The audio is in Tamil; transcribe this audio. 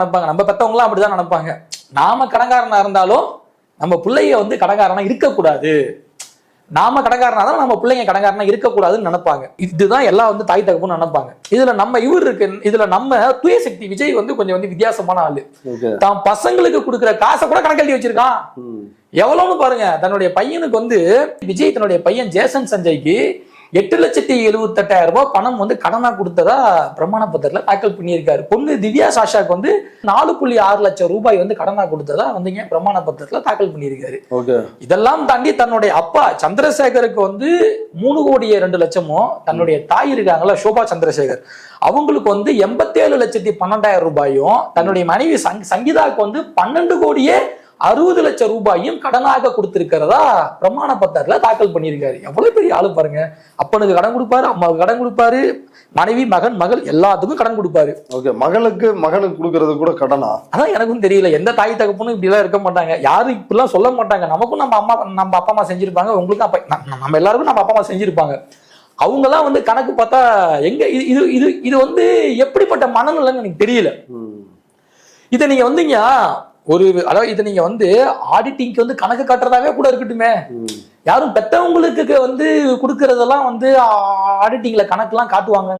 நினைப்பாங்க. நம்ம பெத்தவங்களாம் அப்படிதான் நினைப்பாங்க. நாம கடன்காரனா இருந்தாலும் நம்ம பிள்ளைங்க வந்து கடன்காரனா இருக்கக்கூடாது, நாம கடன்காரனா தான் நம்ம பிள்ளைங்க கடன்காரனா இருக்கக்கூடாதுன்னு நினைப்பாங்க. இதுதான் எல்லாம் வந்து தாய் தகப்புன்னு நினைப்பாங்க. இதுல நம்ம இவர் இருக்கு, இதுல நம்ம தூயசக்தி விஜய் வந்து கொஞ்சம் வந்து வித்தியாசமான ஆளு. தான் பசங்களுக்கு கொடுக்குற காசை கூட கணக்கெழுதி வச்சிருக்கான். எவ்வளவுன்னு பாருங்க. தன்னுடைய பையனுக்கு வந்து விஜய் தன்னுடைய பையன் ஜேசன் சஞ்சய்க்கு 8,78,000 ரூபாய் பணம் வந்து கடனா கொடுத்ததா பிரமாண பத்திரத்துல தாக்கல் பண்ணியிருக்காரு. பொண்ணு திவ்யா சாஷாக்கு வந்து 4.6 லட்சம் ரூபாய் வந்து கடனா கொடுத்ததா வந்து பிரமாண பத்திரத்துல தாக்கல் பண்ணியிருக்காரு. இதெல்லாம் தாண்டி தன்னுடைய அப்பா சந்திரசேகருக்கு வந்து 3,02,00,000, தன்னுடைய தாய் இருக்காங்கல்ல சோபா சந்திரசேகர், அவங்களுக்கு வந்து 87,12,000 ரூபாயும், தன்னுடைய மனைவி சங்கீதாவுக்கு வந்து 12,60,00,000 ரூபாயும் கடனாக கொடுத்திருக்கிறதா பிரமாண பத்திரத்துல தாக்கல் பண்ணியிருக்காரு. எவ்வளவு பெரிய ஆளு பாருங்க. அப்பனுக்கு கடன் கொடுப்பாரு, அம்மாவுக்கு கடன் கொடுப்பாரு, மனைவி மகன் மகள் எல்லாத்துக்கும் கடன் கொடுப்பாரு. மகளுக்கு கொடுக்கறது கூட கடனா? அதான் எனக்கும் தெரியல. எந்த தாய் தகப்பனும் இப்படி எல்லாம் இருக்க மாட்டாங்க. யாரும் இப்படிலாம் சொல்ல மாட்டாங்க. நமக்கும் நம்ம அப்பா அம்மா செஞ்சிருப்பாங்க, உங்களுக்கும் நம்ம எல்லாருக்கும் நம்ம அப்பா அம்மா செஞ்சிருப்பாங்க. அவங்க எல்லாம் வந்து கணக்கு பார்த்தா எங்க இது வந்து எப்படிப்பட்ட மனநிலைன்னு எனக்கு தெரியல. இதை நீங்க வந்தீங்க அதாவது இதை நீங்க வந்து ஆடிட்டிங்க்கு வந்து கணக்கு காட்டுறதாவே கூட இருக்கட்டுமே. யாரும் பெத்தவங்களுக்கு வந்து கொடுக்கறதெல்லாம் வந்து ஆடிட்டிங்ல கணக்கு எல்லாம் காட்டுவாங்க.